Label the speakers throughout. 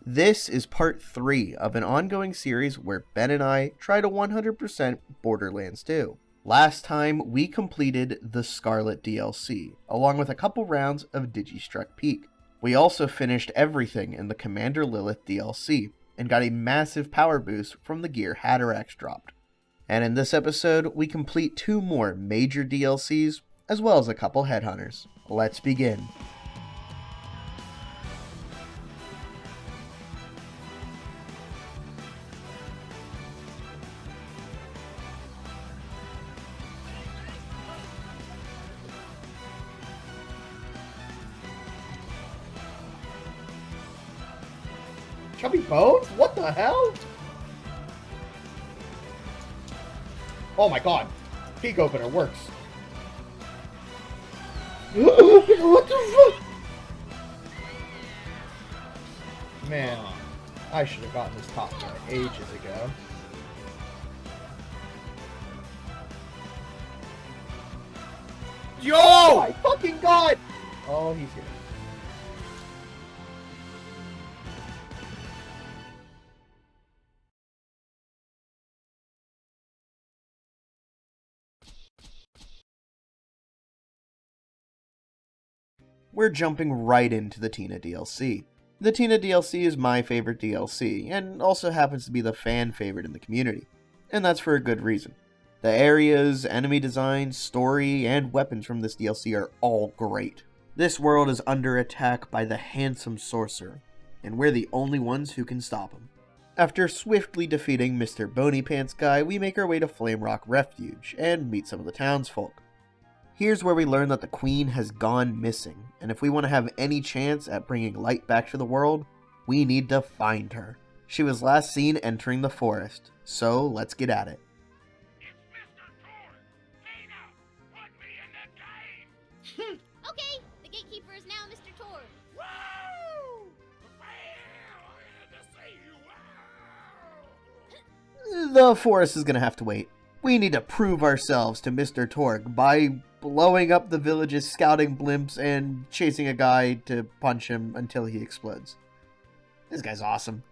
Speaker 1: This is part 3 of an ongoing series where Ben and I try to 100% Borderlands 2. Last time, we completed the Scarlet DLC, along with a couple rounds of Digistruck Peak. We also finished everything in the Commander Lilith DLC, and got a massive power boost from the gear Hatterax dropped. And in this episode, we complete 2 more major DLCs, as well as a couple Headhunters. Let's begin.
Speaker 2: Chubby Bones? What the hell? Oh my god. Peak opener works. What the fuck? Man, I should have gotten this top guy ages ago. Yo! Oh my fucking god! Oh, he's here.
Speaker 1: We're jumping right into the Tina DLC. The Tina DLC is my favorite DLC, and also happens to be the fan favorite in the community. And that's for a good reason. The areas, enemy design, story, and weapons from this DLC are all great. This world is under attack by the handsome sorcerer, and we're the only ones who can stop him. After swiftly defeating Mr. Bony Pants Guy, we make our way to Flamerock Refuge, and meet some of the townsfolk. Here's where we learn that the Queen has gone missing, and if we want to have any chance at bringing light back to the world, we need to find her. She was last seen entering the forest, so let's get at it.
Speaker 3: It's Mr. Tor! Tina! Put me in the game!
Speaker 4: Okay, the gatekeeper is now Mr. Tor.
Speaker 3: Woo! Wow! I had to say wow!
Speaker 1: The forest is gonna have to wait. We need to prove ourselves to Mr. Torg by blowing up the village's scouting blimps and chasing a guy to punch him until he explodes. This guy's awesome.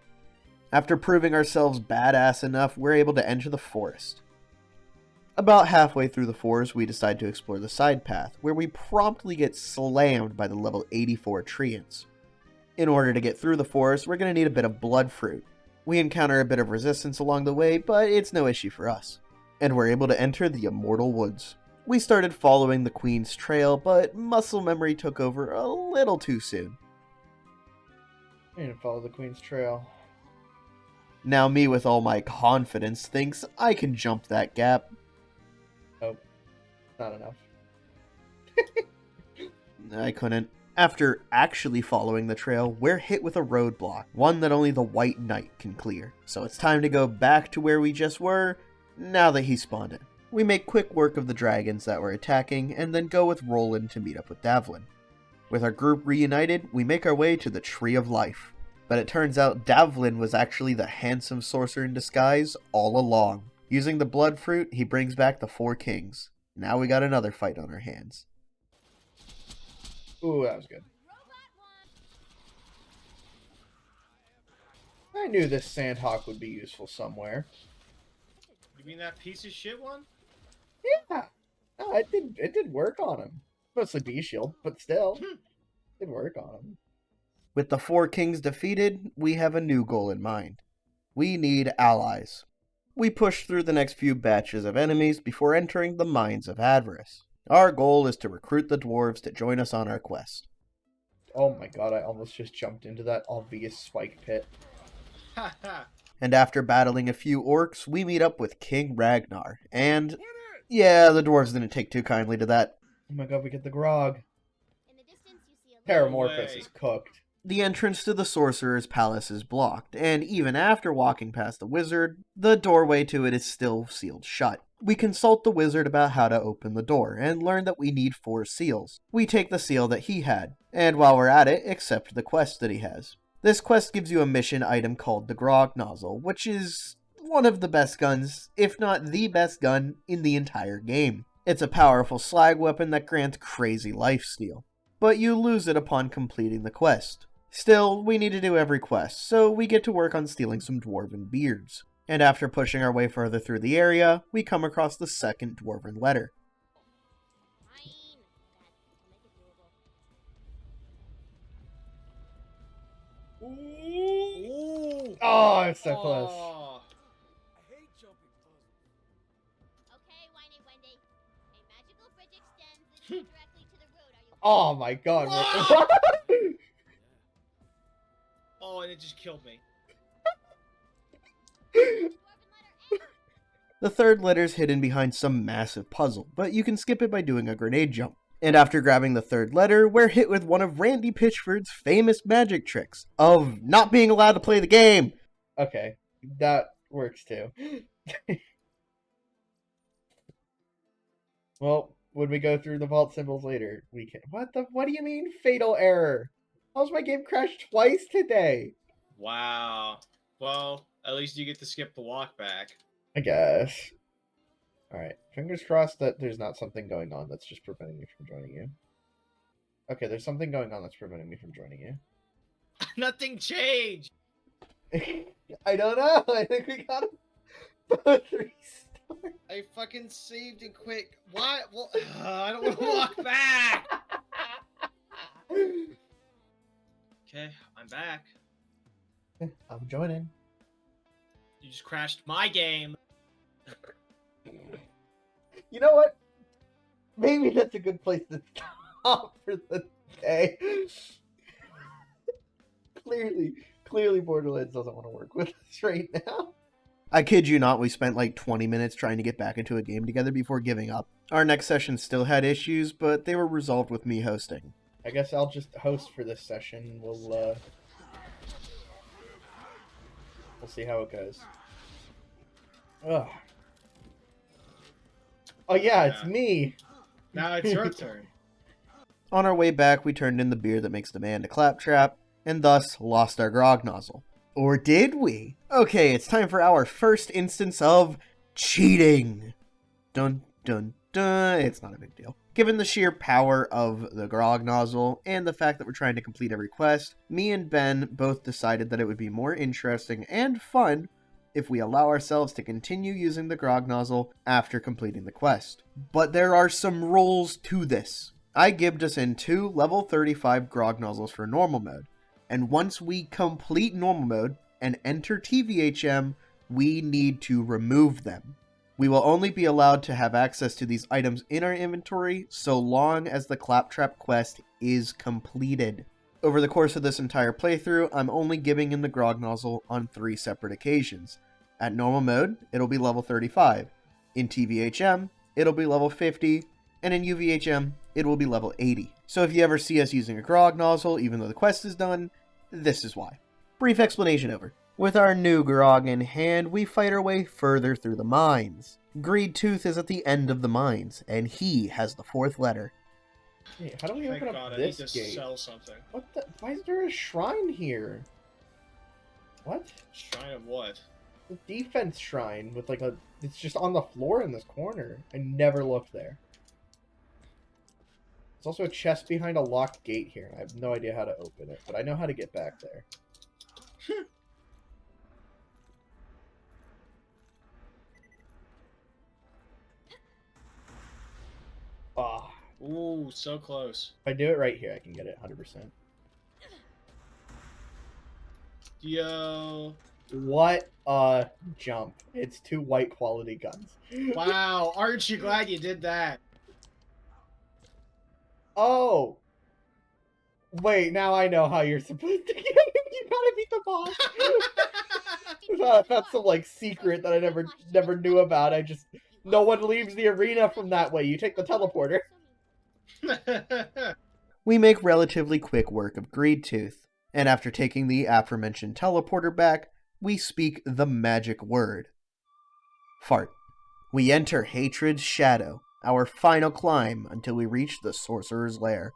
Speaker 1: After proving ourselves badass enough, we're able to enter the forest. About halfway through the forest, we decide to explore the side path, where we promptly get slammed by the level 84 treants. In order to get through the forest, we're going to need a bit of blood fruit. We encounter a bit of resistance along the way, but it's no issue for us. And we're able to enter the Immortal Woods. We started following the Queen's trail, but muscle memory took over a little too soon.
Speaker 2: I need to follow the Queen's trail.
Speaker 1: Now me with all my confidence thinks I can jump that gap.
Speaker 2: Oh, not enough.
Speaker 1: I couldn't. After actually following the trail, we're hit with a roadblock, one that only the White Knight can clear. So it's time to go back to where we just were, now that he spawned in. We make quick work of the dragons that we're attacking, and then go with Roland to meet up with Davlin. With our group reunited, we make our way to the Tree of Life. But it turns out Davlin was actually the handsome sorcerer in disguise all along. Using the blood fruit, he brings back the 4 kings. Now we got another fight on our hands.
Speaker 2: Ooh, that was good. I knew this Sandhawk would be useful somewhere.
Speaker 5: You mean that piece of shit one?
Speaker 2: Yeah. No, it did work on him. Mostly B-Shield, but still. It did work on him.
Speaker 1: With the 4 kings defeated, we have a new goal in mind. We need allies. We push through the next few batches of enemies before entering the Mines of Avarice. Our goal is to recruit the dwarves to join us on our quest.
Speaker 2: Oh my god, I almost just jumped into that obvious spike pit.
Speaker 5: Ha ha!
Speaker 1: And after battling a few orcs, we meet up with King Ragnar, and yeah, the dwarves didn't take too kindly to that.
Speaker 2: Oh my god, we get the grog.
Speaker 4: In the distance, you see a
Speaker 2: Paramorphous
Speaker 5: way.
Speaker 2: is cooked.
Speaker 1: The entrance to the sorcerer's palace is blocked, and even after walking past the wizard, the doorway to it is still sealed shut. We consult the wizard about how to open the door, and learn that we need 4 seals. We take the seal that he had, and while we're at it, accept the quest that he has. This quest gives you a mission item called the Grog Nozzle, which is one of the best guns, if not the best gun, in the entire game. It's a powerful slag weapon that grants crazy lifesteal, but you lose it upon completing the quest. Still, we need to do every quest, so we get to work on stealing some dwarven beards. And after pushing our way further through the area, we come across the second dwarven letter.
Speaker 4: Fine. I'll make it doable.
Speaker 5: Ooh.
Speaker 2: Oh, I'm so close.
Speaker 5: Oh.
Speaker 4: Okay, Whiny Wendy. A magical bridge extends this way directly to the road. Are you
Speaker 2: Oh my god.
Speaker 5: Whoa! Oh, and it just killed me.
Speaker 4: dwarven letter A?
Speaker 1: The third letter's hidden behind some massive puzzle, but you can skip it by doing a grenade jump. And after grabbing the third letter, we're hit with one of Randy Pitchford's famous magic tricks of not being allowed to play the game.
Speaker 2: Okay, that works too. Well, when we go through the vault symbols later, we can. What do you mean fatal error? How's my game crashed twice today?
Speaker 5: Wow. Well, at least you get to skip the walk back.
Speaker 2: I guess. Alright, fingers crossed that there's not something going on that's just preventing me from joining you. Okay, there's something going on that's preventing me from joining you.
Speaker 5: Nothing changed.
Speaker 2: I don't know. I think we gotta both restart.
Speaker 5: I fucking saved and quit. Why? Well, I don't want to walk back. Okay, I'm back.
Speaker 2: I'm joining.
Speaker 5: You just crashed my game.
Speaker 2: You know what? Maybe that's a good place to stop for the day. Clearly Borderlands doesn't want to work with us right now.
Speaker 1: I kid you not, we spent like 20 minutes trying to get back into a game together before giving up. Our next session still had issues, but they were resolved with me hosting.
Speaker 2: I guess I'll just host for this session. We'll see how it goes. Ugh. Oh yeah, it's me.
Speaker 5: Now it's your turn.
Speaker 1: On our way back, we turned in the beer that makes the man a claptrap, and thus lost our grog nozzle. Or did we? Okay, it's time for our first instance of cheating. Dun dun dun. It's not a big deal. Given the sheer power of the grog nozzle and the fact that we're trying to complete every quest, me and Ben both decided that it would be more interesting and fun if we allow ourselves to continue using the grog nozzle after completing the quest. But there are some rules to this. I gibbed us in 2 level 35 grog nozzles for normal mode, and once we complete normal mode and enter TVHM, we need to remove them. We will only be allowed to have access to these items in our inventory so long as the Claptrap quest is completed. Over the course of this entire playthrough, I'm only gibbing in the grog nozzle on 3 separate occasions. At normal mode, it'll be level 35. In TVHM, it'll be level 50. And in UVHM, it will be level 80. So if you ever see us using a grog nozzle, even though the quest is done, this is why. Brief explanation over. With our new grog in hand, we fight our way further through the mines. Greed Tooth is at the end of the mines, and he has the 4th letter.
Speaker 2: Hey, how do we
Speaker 5: Thank
Speaker 2: open
Speaker 5: God,
Speaker 2: up
Speaker 5: I need
Speaker 2: this
Speaker 5: to
Speaker 2: gate?
Speaker 5: sell something.
Speaker 2: What the? Why is there a shrine here? What?
Speaker 5: Shrine of what?
Speaker 2: The defense shrine with like a... It's just on the floor in this corner. I never looked there. There's also a chest behind a locked gate here. I have no idea how to open it, but I know how to get back there. Ah,
Speaker 5: Ooh, so close.
Speaker 2: if I do it right here, I can get it 100%.
Speaker 5: Yo.
Speaker 2: What a jump. It's 2 white quality guns.
Speaker 5: Wow, aren't you glad you did that?
Speaker 2: Oh! Wait, now I know how you're supposed to get it. You gotta beat the boss. That's some, like, secret that I never knew about. No one leaves the arena from that way. You take the teleporter.
Speaker 1: We make relatively quick work of Greed Tooth, and after taking the aforementioned teleporter back, we speak the magic word. Fart. We enter Hatred's Shadow, our final climb until we reach the Sorcerer's Lair.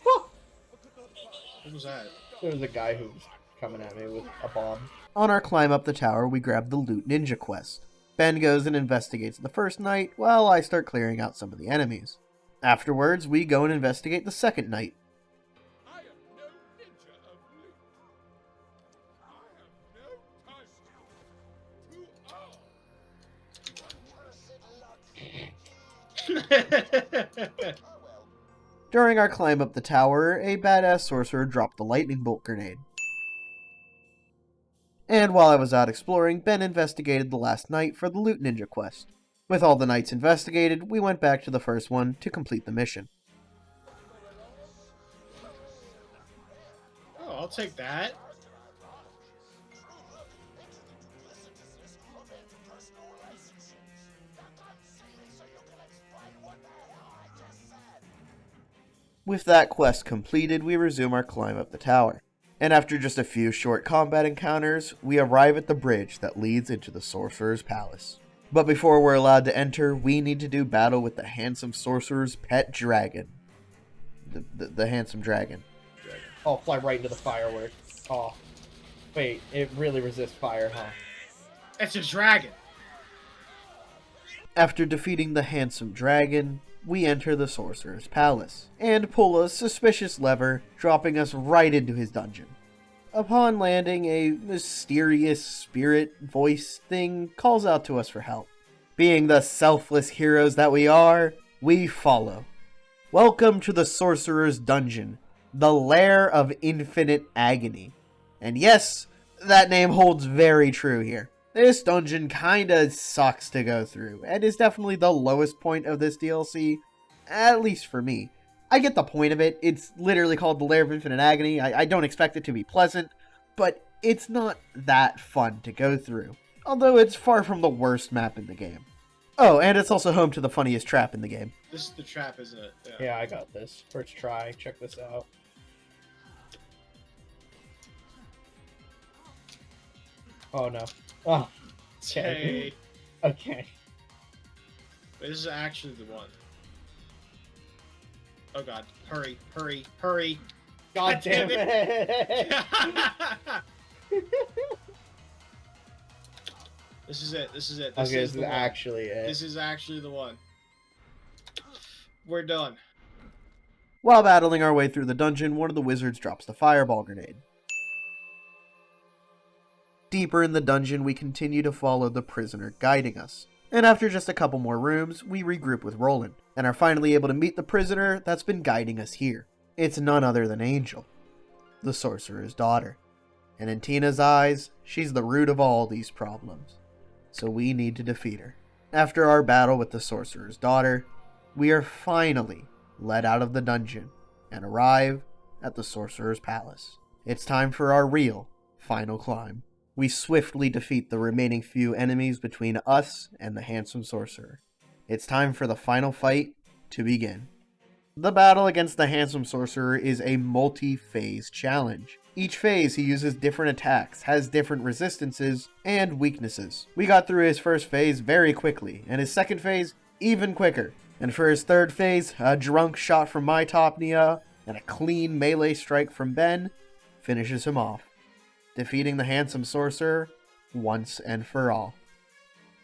Speaker 5: What was that?
Speaker 2: There was a guy who was coming at me with a bomb.
Speaker 1: On our climb up the tower, we grab the Loot Ninja quest. Ben goes and investigates the first night, while I start clearing out some of the enemies. Afterwards, we go and investigate the second night. During our climb up the tower, a badass sorcerer dropped the lightning bolt grenade. And while I was out exploring, Ben investigated the last night for the Loot Ninja quest. With all the nights investigated, we went back to the first one to complete the mission.
Speaker 5: Oh, I'll take that.
Speaker 1: With that quest completed, we resume our climb up the tower. And after just a few short combat encounters, we arrive at the bridge that leads into the Sorcerer's Palace. But before we're allowed to enter, we need to do battle with the handsome sorcerer's pet dragon. The handsome dragon.
Speaker 2: Oh, fly right into the firework. Oh. Wait, it really resists fire, huh?
Speaker 5: It's a dragon.
Speaker 1: After defeating the handsome dragon, we enter the Sorcerer's Palace, and pull a suspicious lever, dropping us right into his dungeon. Upon landing, a mysterious spirit voice thing calls out to us for help. Being the selfless heroes that we are, we follow. Welcome to the Sorcerer's Dungeon, the Lair of Infinite Agony. And yes, that name holds very true here. This dungeon kinda sucks to go through, and is definitely the lowest point of this DLC, at least for me. I get the point of it, it's literally called the Lair of Infinite Agony, I don't expect it to be pleasant, but it's not that fun to go through, although it's far from the worst map in the game. Oh, and it's also home to the funniest trap in the game.
Speaker 5: This is the trap, isn't it?
Speaker 2: Yeah, I got this. First try. Check this out. Oh, no. Oh, okay.
Speaker 5: Hey.
Speaker 2: Okay.
Speaker 5: Wait, this is actually the one. Oh god. Hurry, hurry, hurry.
Speaker 2: God damn it!
Speaker 5: This is it. This is it.
Speaker 2: Okay, this is actually it.
Speaker 5: This is actually the one. We're done.
Speaker 1: While battling our way through the dungeon, one of the wizards drops the fireball grenade. Deeper in the dungeon, we continue to follow the prisoner guiding us. And after just a couple more rooms, we regroup with Roland, and are finally able to meet the prisoner that's been guiding us here. It's none other than Angel, the sorcerer's daughter. And in Tina's eyes, she's the root of all these problems. So we need to defeat her. After our battle with the sorcerer's daughter, we are finally let out of the dungeon and arrive at the sorcerer's palace. It's time for our real final climb. We swiftly defeat the remaining few enemies between us and the handsome sorcerer. It's time for the final fight to begin. The battle against the handsome sorcerer is a multi-phase challenge. Each phase he uses different attacks, has different resistances, and weaknesses. We got through his first phase very quickly, and his second phase even quicker. And for his third phase, a drunk shot from my Topnia and a clean melee strike from Ben finishes him off, defeating the handsome sorcerer once and for all.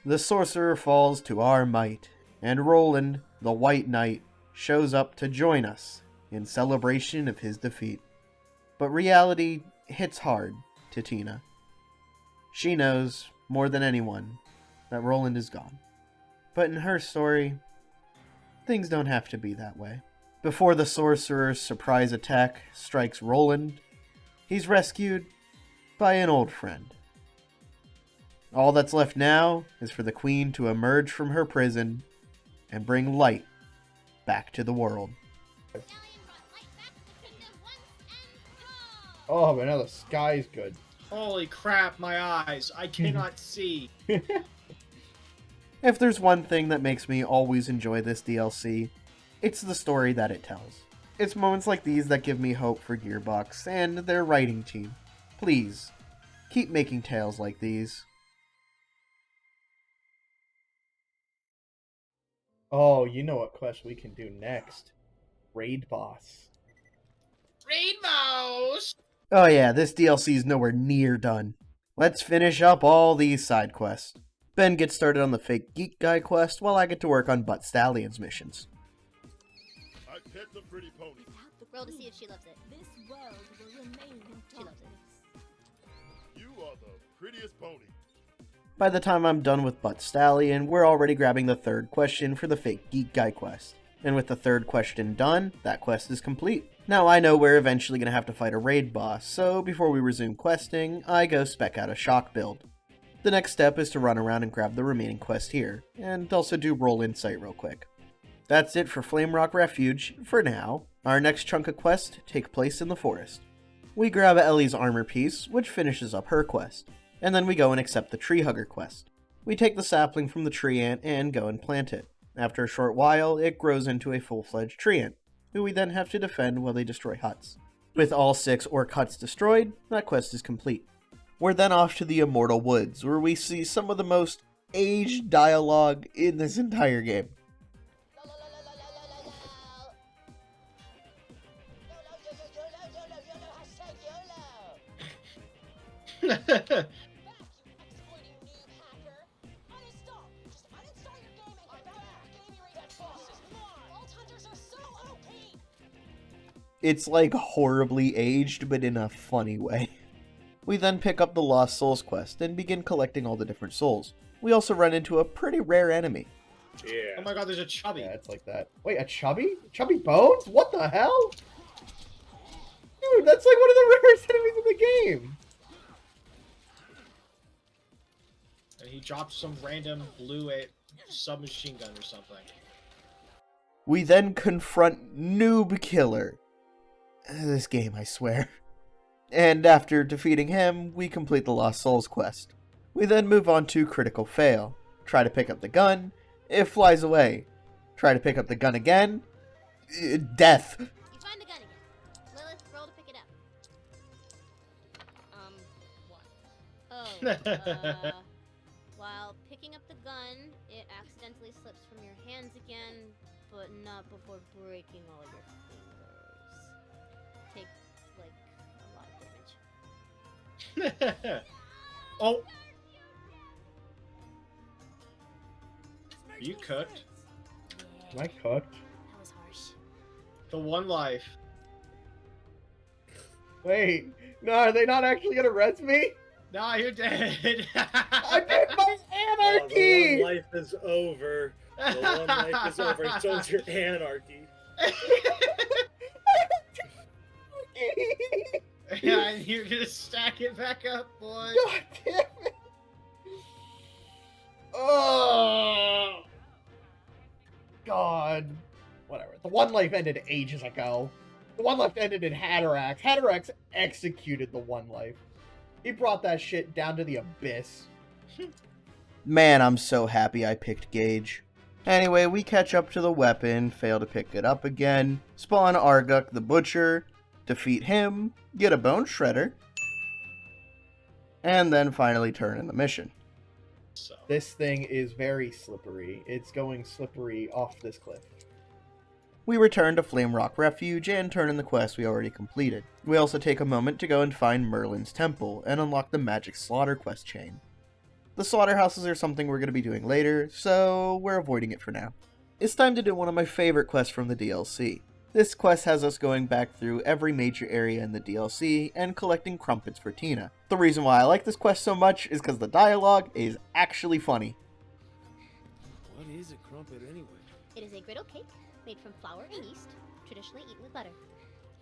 Speaker 1: The sorcerer falls to our might, and Roland, the White Knight, shows up to join us in celebration of his defeat. But reality hits hard to Tina. She knows, more than anyone, that Roland is gone. But in her story, things don't have to be that way. Before the sorcerer's surprise attack strikes Roland, he's rescued by an old friend. All that's left now is for the queen to emerge from her prison and bring light back to the world.
Speaker 2: Oh, but now the sky's good.
Speaker 5: Holy crap, my eyes. I cannot see.
Speaker 1: If there's one thing that makes me always enjoy this DLC, it's the story that it tells. It's moments like these that give me hope for Gearbox and their writing team. Please, keep making tales like these.
Speaker 2: Oh, you know what quest we can do next. Raid boss.
Speaker 5: Rainbows!
Speaker 1: Oh yeah, this DLC is nowhere near done. Let's finish up all these side quests. Ben gets started on the fake geek guy quest while I get to work on Butt Stallion's missions.
Speaker 3: I pet the pretty pony.
Speaker 4: The girl to see if she loves it.
Speaker 6: This world will remain in
Speaker 4: She loves
Speaker 6: darkness.
Speaker 3: You are the prettiest pony.
Speaker 1: By the time I'm done with Butt Stallion, we're already grabbing the third question for the fake Geek Guy quest. And with the third question done, that quest is complete. Now I know we're eventually going to have to fight a raid boss, so before we resume questing, I go spec out a shock build. The next step is to run around and grab the remaining quest here, and also do roll insight real quick. That's it for Flamerock Refuge, for now. Our next chunk of quests take place in the forest. We grab Ellie's armor piece, which finishes up her quest, and then we go and accept the Tree Hugger quest. We take the sapling from the tree ant and go and plant it. After a short while, it grows into a full-fledged tree ant, who we then have to defend while they destroy huts. With all 6 orc huts destroyed, that quest is complete. We're then off to the Immortal Woods, where we see some of the most aged dialogue in this entire game. It's like horribly aged, but in a funny way. We then pick up the Lost Souls quest and begin collecting all the different souls. We also run into a pretty rare enemy.
Speaker 5: Oh my god, there's a chubby.
Speaker 2: Yeah, it's like that. Wait, a chubby? Chubby bones? What the hell? Dude, that's like one of the rarest enemies in the game.
Speaker 5: And he dropped some random blue submachine gun or something.
Speaker 1: We then confront Noob Killer. This game, I swear. And after defeating him, we complete the Lost Souls quest. We then move on to Critical Fail. Try to pick up the gun, it flies away. Try to pick up the gun again, death.
Speaker 4: You find the gun again. Lilith, roll to pick it up. What? Oh, while picking up the gun, it accidentally slips from your hands again, but not before breaking all your fingers. Take, like, a lot of damage.
Speaker 5: Oh! Are you cooked?
Speaker 2: Am I cooked?
Speaker 4: That was harsh.
Speaker 5: The one life.
Speaker 2: Wait, no, are they not actually gonna res me?
Speaker 5: Nah, you're dead.
Speaker 2: I did my anarchy!
Speaker 6: The one life is over. The one life is over. So's your anarchy.
Speaker 5: Yeah, and you're gonna stack it back up, boy.
Speaker 2: God damn it! Oh! God. Whatever. The one life ended ages ago. The one life ended in Hatterax. Hatterax executed the one life. He brought that shit down to the abyss.
Speaker 1: Man, I'm so happy I picked Gage. Anyway, we catch up to the weapon, fail to pick it up again, spawn Arguk the Butcher, defeat him, get a Bone Shredder, and then finally turn in the mission.
Speaker 5: So.
Speaker 2: This thing is very slippery. It's going slippery off this cliff.
Speaker 1: We return to Flamerock Refuge and turn in the quest we already completed. We also take a moment to go and find Merlin's temple and unlock the Magic Slaughter quest chain. The slaughterhouses are something we're going to be doing later, so we're avoiding it for now. It's time to do one of my favorite quests from the DLC. This quest has us going back through every major area in the DLC and collecting crumpets for Tina. The reason why I like this quest so much is because the dialogue is actually funny.
Speaker 6: What is a crumpet anyway?
Speaker 4: It is a griddle cake made from flour and yeast, traditionally eaten with butter.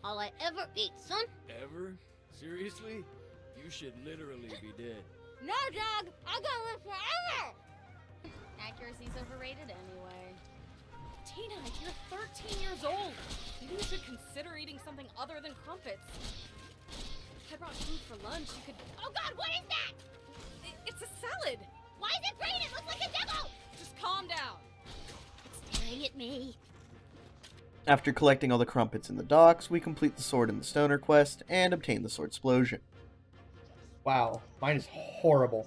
Speaker 4: All I ever ate, son.
Speaker 6: Ever? Seriously? You should literally be dead.
Speaker 4: No, dog! I gotta live forever! Accuracy's overrated anyway.
Speaker 7: Tina, you're 13 years old. Maybe you should consider eating something other than crumpets. I brought food for lunch. You could.
Speaker 4: Oh god, what is that?
Speaker 7: It's a salad.
Speaker 4: Why is it green? It looks like a devil!
Speaker 7: Just calm down.
Speaker 4: It's staring at me.
Speaker 1: After collecting all the crumpets in the docks, we complete the Sword and the Stoner quest and obtain the Sword Explosion.
Speaker 2: Wow, mine is horrible.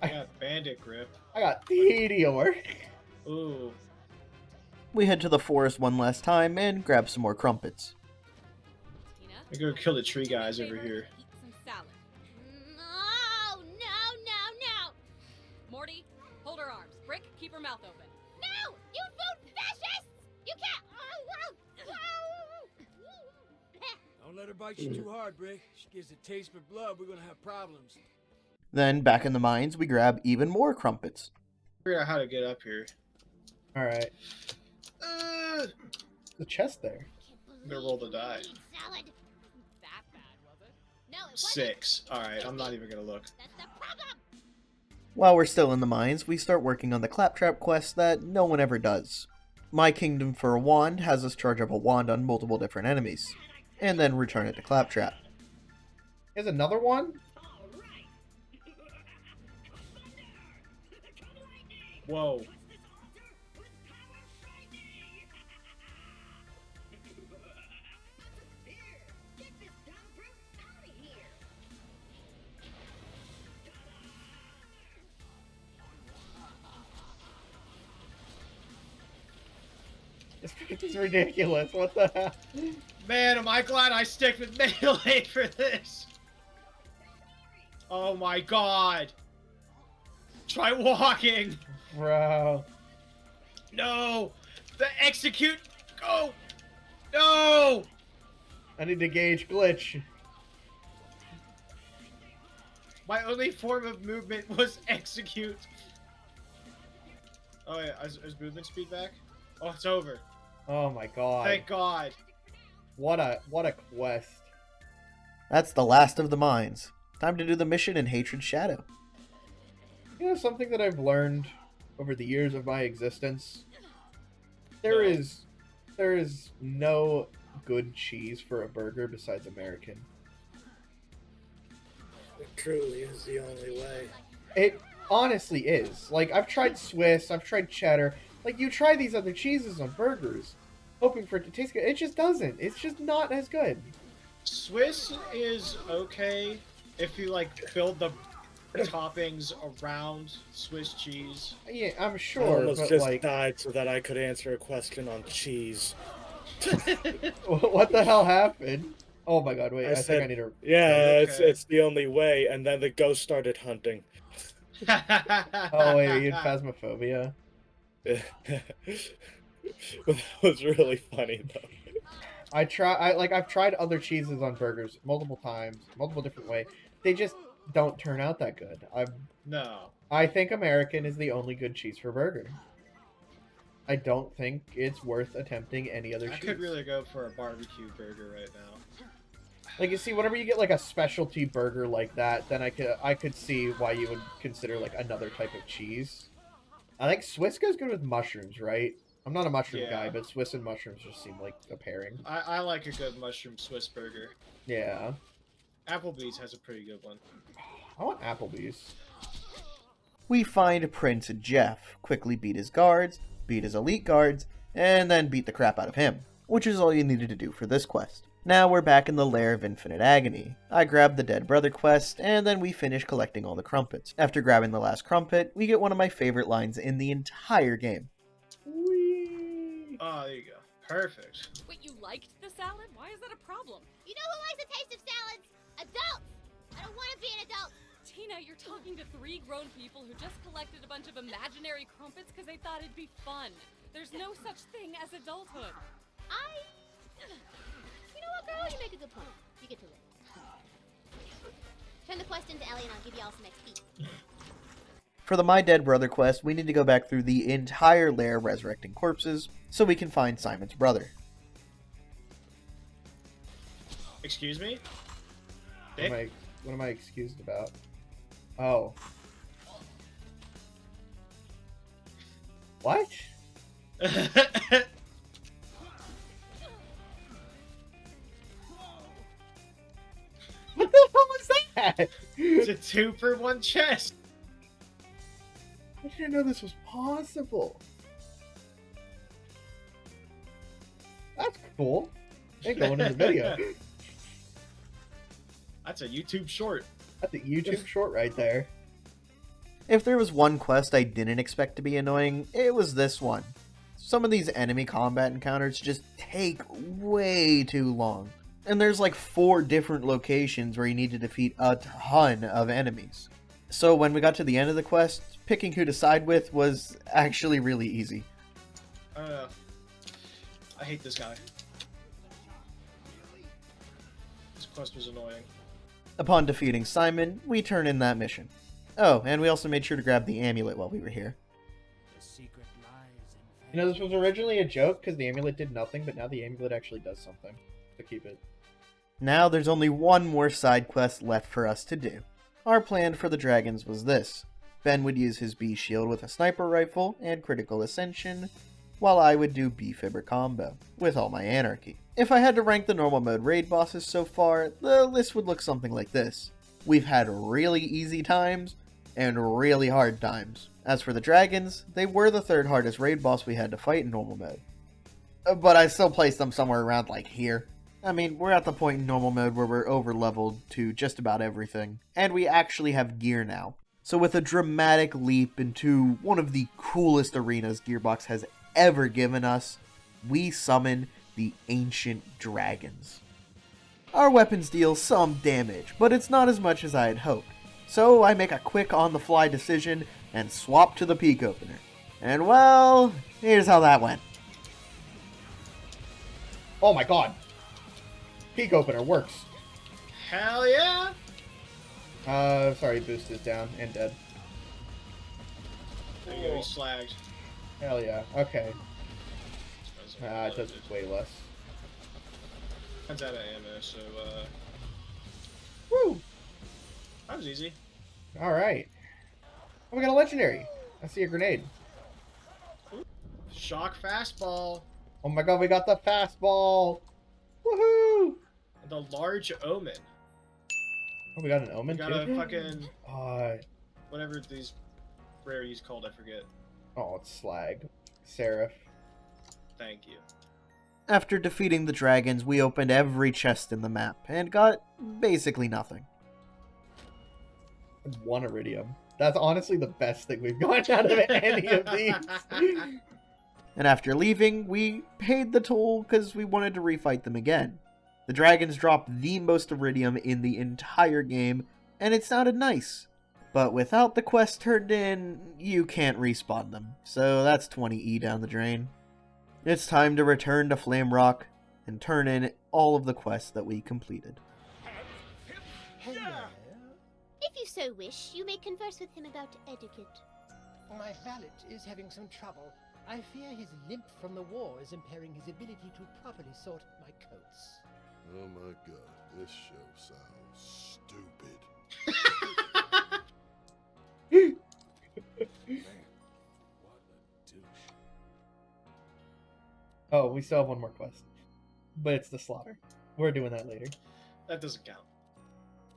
Speaker 5: I got bandit grip.
Speaker 2: I got Meteor.
Speaker 5: Ooh.
Speaker 1: We head to the forest one last time and grab some more crumpets.
Speaker 7: Tina,
Speaker 5: I go kill the tree guys
Speaker 7: do me a
Speaker 5: over
Speaker 7: favor,
Speaker 5: here.
Speaker 7: Eat some salad.
Speaker 4: No!
Speaker 7: Morty, hold her arms. Brick, keep her mouth open.
Speaker 4: No! You food fascists! You can't!
Speaker 6: Don't let her bite you too hard, Brick. She gets a taste for blood, we're gonna have problems.
Speaker 1: Then, back in the mines, we grab even more crumpets.
Speaker 5: Figure out how to get up here.
Speaker 2: Alright.
Speaker 5: Uh,
Speaker 2: The chest there.
Speaker 5: I'm gonna roll the die.
Speaker 4: Salad.
Speaker 7: That bad, was it?
Speaker 4: No, it wasn't.
Speaker 5: 6. Alright, I'm not even gonna look.
Speaker 4: That's the problem.
Speaker 1: While we're still in the mines, we start working on the claptrap quest that no one ever does. My Kingdom for a Wand has us charge up a wand on multiple different enemies, and then return it to claptrap.
Speaker 2: Here's another one?
Speaker 5: Whoa.
Speaker 2: This is ridiculous. What the hell?
Speaker 5: Man, am I glad I stick with melee for this. Oh my god. Try walking.
Speaker 2: Bro.
Speaker 5: No. The execute. Go. No.
Speaker 2: I need to gauge glitch.
Speaker 5: My only form of movement was execute. Oh yeah, is movement speed back? Oh, it's over.
Speaker 2: Oh my god.
Speaker 5: Thank God.
Speaker 2: What a quest.
Speaker 1: That's the last of the mines. Time to do the mission in Hatred Shadow.
Speaker 2: You know something that I've learned over the years of my existence? There
Speaker 5: No.
Speaker 2: is no good cheese for a burger besides American.
Speaker 6: It truly is the only way.
Speaker 2: It honestly is. Like, I've tried Swiss, I've tried cheddar. Like, you try these other cheeses on burgers, hoping for it to taste good. It just doesn't. It's just not as good.
Speaker 5: Swiss is okay if you like build the toppings around Swiss cheese.
Speaker 2: Yeah, I'm
Speaker 6: I
Speaker 2: sure,
Speaker 6: almost
Speaker 2: but
Speaker 6: just
Speaker 2: like,
Speaker 6: died so that I could answer a question on cheese.
Speaker 2: what the hell happened? Oh my god, wait,
Speaker 6: I
Speaker 2: I think
Speaker 6: said-
Speaker 2: I need to...
Speaker 6: Yeah,
Speaker 5: Okay.
Speaker 6: it's the only way, and then the ghost started hunting.
Speaker 2: Oh wait, you had phasmophobia?
Speaker 6: That was really funny though.
Speaker 2: I've tried other cheeses on burgers multiple times, multiple different ways. They just don't turn out that good.
Speaker 5: No.
Speaker 2: I think American is the only good cheese for burger. I don't think it's worth attempting any other
Speaker 5: I
Speaker 2: cheese.
Speaker 5: could really go for a barbecue burger right now.
Speaker 2: Like, you see, whenever you get like a specialty burger like that, then I could see why you would consider like another type of cheese. I think Swiss goes good with mushrooms, right? I'm not a mushroom
Speaker 5: Yeah.
Speaker 2: guy, but Swiss and mushrooms just seem like a pairing.
Speaker 5: I like a good mushroom Swiss burger.
Speaker 2: Yeah.
Speaker 5: Applebee's has a pretty good one.
Speaker 2: I want Applebee's.
Speaker 1: We find Prince Jeff, quickly beat his guards, beat his elite guards, and then beat the crap out of him, which is all you needed to do for this quest. Now we're back in the Lair of Infinite Agony. I grab the Dead Brother quest, and then we finish collecting all the crumpets. After grabbing the last crumpet, we get one of my favorite lines in the entire game.
Speaker 2: Whee!
Speaker 5: Oh, there you go. Perfect.
Speaker 7: Wait, you liked the salad? Why is that a problem?
Speaker 4: You know who likes the taste of salads? Adults. I don't want to be an adult.
Speaker 7: Tina, you're talking to 3 grown people who just collected a bunch of imaginary crumpets because they thought it'd be fun. There's no such thing as adulthood.
Speaker 4: You know what, girl? You make a good point. You get to live. Turn the quest into Ellie and I'll give y'all some XP.
Speaker 1: For the My Dead Brother quest, we need to go back through the entire lair resurrecting corpses, so we can find Simon's brother.
Speaker 5: Excuse me?
Speaker 2: What am I excused about? Oh. What? What the hell was that?
Speaker 5: It's a 2-for-1 chest.
Speaker 2: I didn't know this was possible. That's cool. Ain't going in the video.
Speaker 5: That's a YouTube short.
Speaker 2: That's a YouTube short right there.
Speaker 1: If there was one quest I didn't expect to be annoying, it was this one. Some of these enemy combat encounters just take way too long. And there's like 4 different locations where you need to defeat a ton of enemies. So when we got to the end of the quest, picking who to side with was actually really easy.
Speaker 5: I hate this guy. This quest was annoying.
Speaker 1: Upon defeating Simon, we turn in that mission. Oh, and we also made sure to grab the amulet while we were here.
Speaker 2: You know, this was originally a joke because the amulet did nothing, but now the amulet actually does something. So keep it.
Speaker 1: Now there's only one more side quest left for us to do. Our plan for the dragons was this. Ben would use his bee shield with a sniper rifle and critical ascension, while I would do bee fibber combo, with all my anarchy. If I had to rank the normal mode raid bosses so far, the list would look something like this. We've had really easy times, and really hard times. As for the dragons, they were the third hardest raid boss we had to fight in normal mode. But I still placed them somewhere around like here. I mean, we're at the point in normal mode where we're over-leveled to just about everything, and we actually have gear now. So with a dramatic leap into one of the coolest arenas Gearbox has ever given us, we summon the Ancient Dragons. Our weapons deal some damage, but it's not as much as I had hoped. So I make a quick on-the-fly decision and swap to the peak opener. And well, here's how that went.
Speaker 2: Oh my god. Peak opener works.
Speaker 5: Hell yeah!
Speaker 2: Sorry, boost is down and dead.
Speaker 5: There you go, he's slagged.
Speaker 2: Hell yeah. Okay. It does way less.
Speaker 5: Runs out of ammo, so,
Speaker 2: Woo!
Speaker 5: that was easy.
Speaker 2: Alright. Oh, we got a legendary. I see a grenade.
Speaker 5: Shock fastball.
Speaker 2: Oh my god, we got the fastball! Woohoo!
Speaker 5: The large omen.
Speaker 2: Oh, we got an
Speaker 5: We
Speaker 2: omen
Speaker 5: got
Speaker 2: too?
Speaker 5: a fucking,
Speaker 2: Uh,
Speaker 5: whatever these rarities called, I forget.
Speaker 2: oh, it's slag. Seraph.
Speaker 5: Thank you.
Speaker 1: After defeating the dragons, we opened every chest in the map, and got basically nothing.
Speaker 2: 1 iridium. That's honestly the best thing we've got out of any of these.
Speaker 1: And after leaving, we paid the toll because we wanted to refight them again. The dragons dropped the most iridium in the entire game, and it sounded nice. But without the quest turned in, you can't respawn them, so that's 20E down the drain. It's time to return to Flame Rock and turn in all of the quests that we completed.
Speaker 8: Hello.
Speaker 4: If you so wish, you may converse with him about etiquette.
Speaker 8: My valet is having some trouble. I fear his limp from the war is impairing his ability to properly sort my coats.
Speaker 9: Oh my god, this show sounds stupid. Man, what a douche.
Speaker 2: Oh, we still have one more quest. But it's the slaughter. We're doing that later.
Speaker 5: That doesn't count.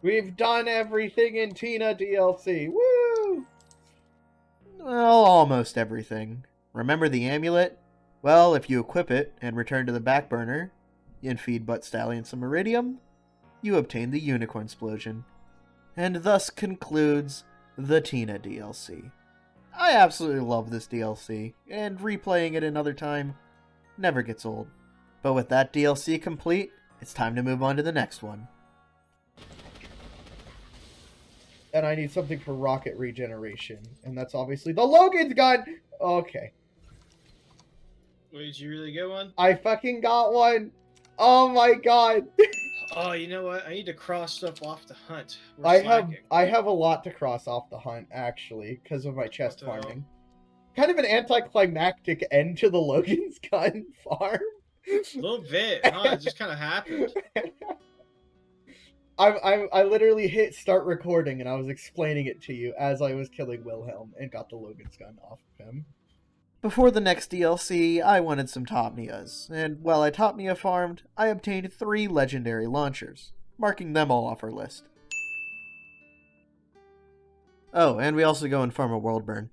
Speaker 2: We've done everything in Tina DLC. Woo!
Speaker 1: Well, almost everything. Remember the amulet? Well, if you equip it and return to the back burner and feed Butt Stallion some iridium, you obtain the Unicorn Explosion. And thus concludes the Tina DLC. I absolutely love this DLC, and replaying it another time never gets old. But with that DLC complete, it's time to move on to the next one.
Speaker 2: And I need something for rocket regeneration. And that's obviously the Logan's gun! Okay.
Speaker 5: Wait, did you really get one?
Speaker 2: I fucking got one! Oh my god!
Speaker 5: Oh, you know what? I need to cross stuff off the hunt. We're slacking.
Speaker 2: I have a lot to cross off the hunt, actually, because of my chest
Speaker 5: What the hell?
Speaker 2: farming. Kind of an anticlimactic end to the Logan's gun farm.
Speaker 5: A little bit, huh? It just kind of happened.
Speaker 2: I literally hit start recording and I was explaining it to you as I was killing Wilhelm and got the Logan's gun off of him.
Speaker 1: Before the next DLC, I wanted some Topnias, and while I Topnia farmed, I obtained 3 legendary launchers, marking them all off our list. Oh, and we also go and farm a world burn.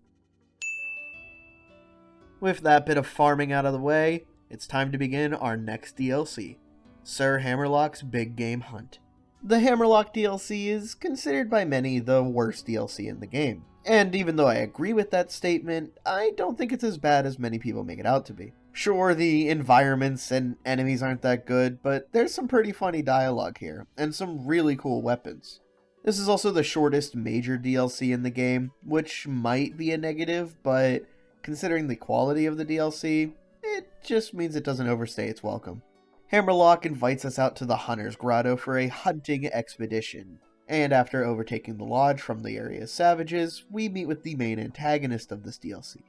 Speaker 1: With that bit of farming out of the way, it's time to begin our next DLC, Sir Hammerlock's Big Game Hunt. The Hammerlock DLC is considered by many the worst DLC in the game. And even though I agree with that statement, I don't think it's as bad as many people make it out to be. Sure, the environments and enemies aren't that good, but there's some pretty funny dialogue here, and some really cool weapons. This is also the shortest major DLC in the game, which might be a negative, but considering the quality of the DLC, it just means it doesn't overstay its welcome. Hammerlock invites us out to the Hunter's Grotto for a hunting expedition, And after overtaking the lodge from the area's savages, we meet with the main antagonist of this DLC,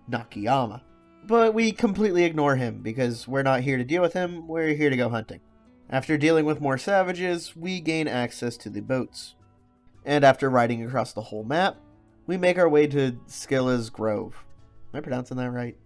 Speaker 1: Nakayama. But we completely ignore him because we're not here to deal with him, we're here to go hunting. After dealing with more savages, we gain access to the boats. And after riding across the whole map, we make our way to Scylla's Grove. Am I pronouncing that right?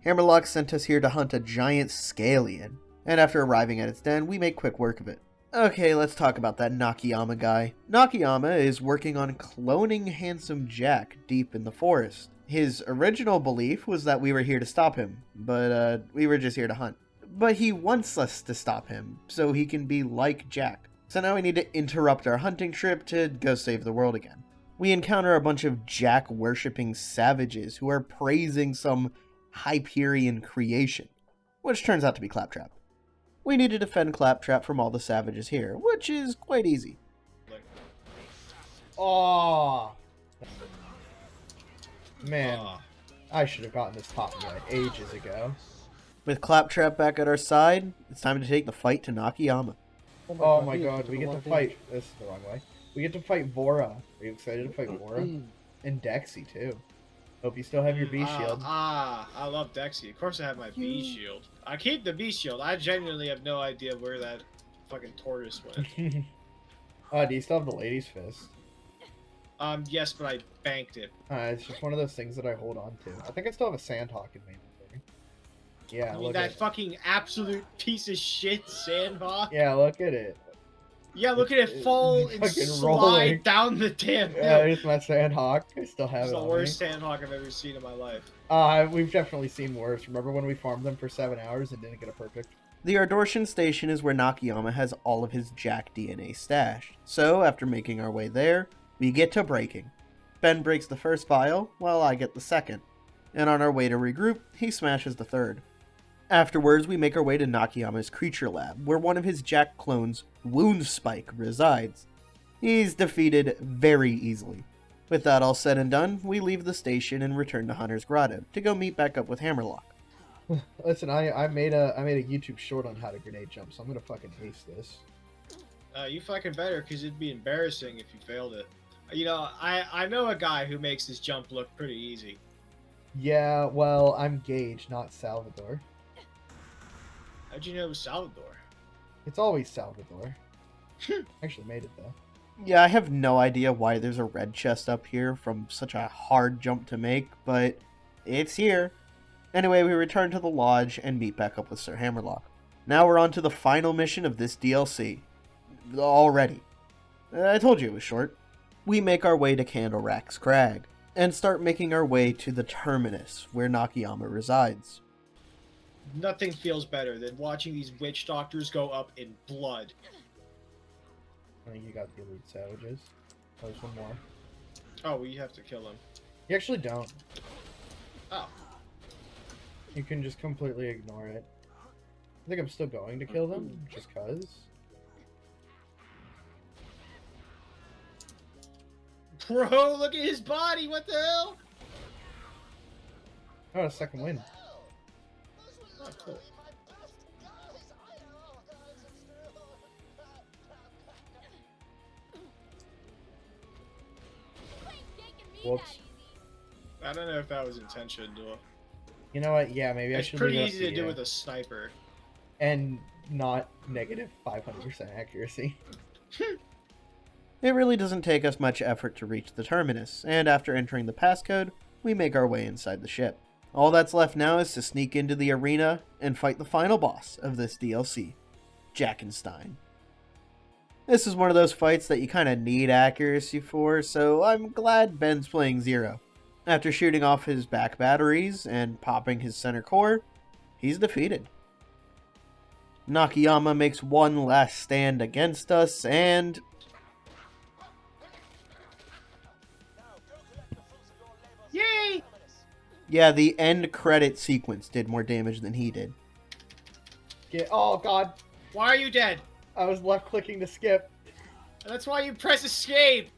Speaker 1: Hammerlock sent us here to hunt a giant scallion, and after arriving at its den, we make quick work of it. Okay, let's talk about that Nakayama guy. Nakayama is working on cloning Handsome Jack deep in the forest. His original belief was that we were here to stop him, but we were just here to hunt. But he wants us to stop him, so he can be like Jack. So now we need to interrupt our hunting trip to go save the world again. We encounter a bunch of Jack-worshipping savages who are praising some Hyperion creation, which turns out to be Claptrap. We need to defend Claptrap from all the savages here, which is quite easy.
Speaker 2: Oh man, I should have gotten this top right ages ago.
Speaker 1: With Claptrap back at our side, it's time to take the fight to Nakayama.
Speaker 2: Oh my god, we get to fight. This is the wrong way. We get to fight Vora. Are you excited to fight Vora? And Dexy too. Hope you still have your B shield.
Speaker 5: I love Dexy. Of course I have my B shield. I keep the B shield. I genuinely have no idea where that fucking tortoise went.
Speaker 2: Do you still have the lady's fist?
Speaker 5: Yes, but I banked it.
Speaker 2: It's just one of those things that I hold on to. I think I still have a Sandhawk in my inventory. Yeah,
Speaker 5: I mean,
Speaker 2: look
Speaker 5: that
Speaker 2: at it.
Speaker 5: fucking absolute piece of shit Sandhawk.
Speaker 2: Yeah, look at it.
Speaker 5: Yeah, look at it fall and
Speaker 2: Fucking
Speaker 5: slide
Speaker 2: rolling.
Speaker 5: down the damn hill.
Speaker 2: Yeah, here's my Sandhawk. I still have
Speaker 5: It's
Speaker 2: it
Speaker 5: the
Speaker 2: on
Speaker 5: worst
Speaker 2: me.
Speaker 5: Sandhawk I've ever seen in my life.
Speaker 2: We've definitely seen worse. Remember when we farmed them for 7 hours and didn't get a perfect?
Speaker 1: The Ardortian station is where Nakayama has all of his Jack DNA stashed. So, after making our way there, we get to breaking. Ben breaks the first vial, while I get the second. And on our way to regroup, he smashes the third. Afterwards, we make our way to Nakayama's creature lab, where one of his Jack clones, Woundspike, resides. He's defeated very easily. With that all said and done, we leave the station and return to Hunter's Grotto to go meet back up with Hammerlock.
Speaker 2: Listen, I made a YouTube short on how to grenade jump, so I'm gonna fucking ace this.
Speaker 5: You fucking better, because it'd be embarrassing if you failed it. You know, I know a guy who makes his jump look pretty easy.
Speaker 2: Yeah, well, I'm Gage, not Salvador.
Speaker 5: How'd you know it was Salvador?
Speaker 2: It's always Salvador. Actually made it though.
Speaker 1: Yeah, I have no idea why there's a red chest up here from such a hard jump to make, but it's here. Anyway, we return to the lodge and meet back up with Sir Hammerlock. Now we're on to the final mission of this DLC. Already. I told you it was short. We make our way to Candlerack's Crag, and start making our way to the terminus, where Nakayama resides.
Speaker 5: Nothing feels better than watching these witch doctors go up in blood.
Speaker 2: I think you got the elite savages. Oh, there's one more.
Speaker 5: Oh, well, you have to kill them.
Speaker 2: You actually don't.
Speaker 5: Oh.
Speaker 2: You can just completely ignore it. I think I'm still going to kill them, just cause.
Speaker 5: Bro, look at his body, what the hell?
Speaker 2: Oh, a second win.
Speaker 5: Oh, cool.
Speaker 2: Whoops.
Speaker 5: I don't know if that was intentional.
Speaker 2: You know what? Yeah, maybe I
Speaker 5: It's
Speaker 2: should
Speaker 5: pretty
Speaker 2: leave it up
Speaker 5: easy to do
Speaker 2: you.
Speaker 5: with a sniper.
Speaker 2: And not negative 500% accuracy.
Speaker 1: It really doesn't take us much effort to reach the terminus, and after entering the passcode, we make our way inside the ship. All that's left now is to sneak into the arena and fight the final boss of this DLC, Jackenstein. This is one of those fights that you kind of need accuracy for, so I'm glad Ben's playing Zero. After shooting off his back batteries and popping his center core, he's defeated. Nakayama makes one last stand against us, and
Speaker 5: Yay!
Speaker 1: yeah, the end credit sequence did more damage than he did.
Speaker 2: Oh god,
Speaker 5: Why are you dead?
Speaker 2: I was left clicking to skip.
Speaker 5: That's why you press escape!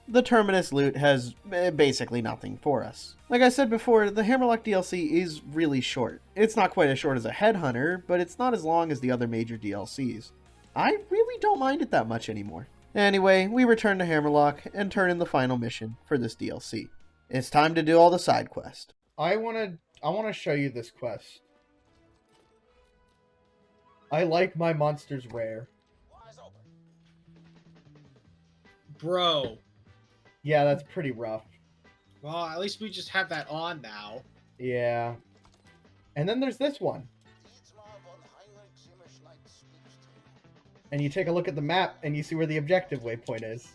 Speaker 1: The Terminus loot has basically nothing for us. Like I said before, the Hammerlock DLC is really short. It's not quite as short as a Headhunter, but it's not as long as the other major DLCs. I really don't mind it that much anymore. Anyway, we return to Hammerlock and turn in the final mission for this DLC. It's time to do all the side quests.
Speaker 2: I wanna show you this quest. I like my monsters rare.
Speaker 5: Bro.
Speaker 2: Yeah, that's pretty rough.
Speaker 5: Well, at least we just have that on now.
Speaker 2: Yeah. And then there's this one. And you take a look at the map and you see where the objective waypoint is.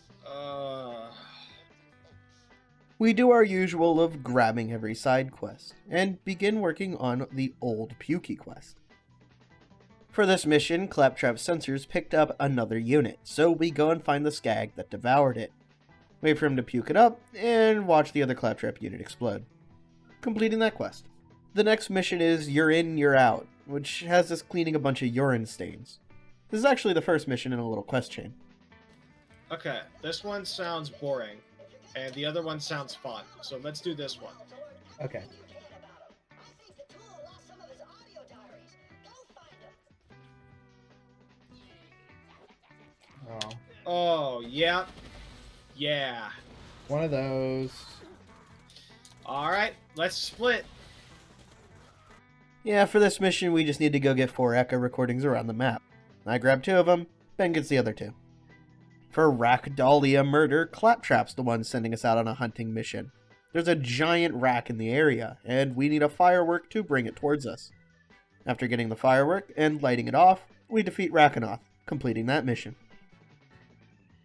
Speaker 1: We do our usual of grabbing every side quest, and begin working on the Old Pukey quest. For this mission, Claptrap's sensors picked up another unit, so we go and find the skag that devoured it. Wait for him to puke it up, and watch the other Claptrap unit explode. Completing that quest. The next mission is You're In, You're Out, which has us cleaning a bunch of urine stains. This is actually the first mission in a little quest chain.
Speaker 5: Okay, this one sounds boring, and the other one sounds fun, so let's do this one.
Speaker 2: Okay. Oh.
Speaker 5: Oh, yeah. Yeah.
Speaker 2: One of those.
Speaker 5: Alright, let's split.
Speaker 1: Yeah, for this mission we just need to go get 4 echo recordings around the map. I grab 2 of them, Ben gets the other 2. For Rakdalia murder, Claptrap's the one sending us out on a hunting mission. There's a giant rack in the area, and we need a firework to bring it towards us. After getting the firework and lighting it off, we defeat Rakanoth, completing that mission.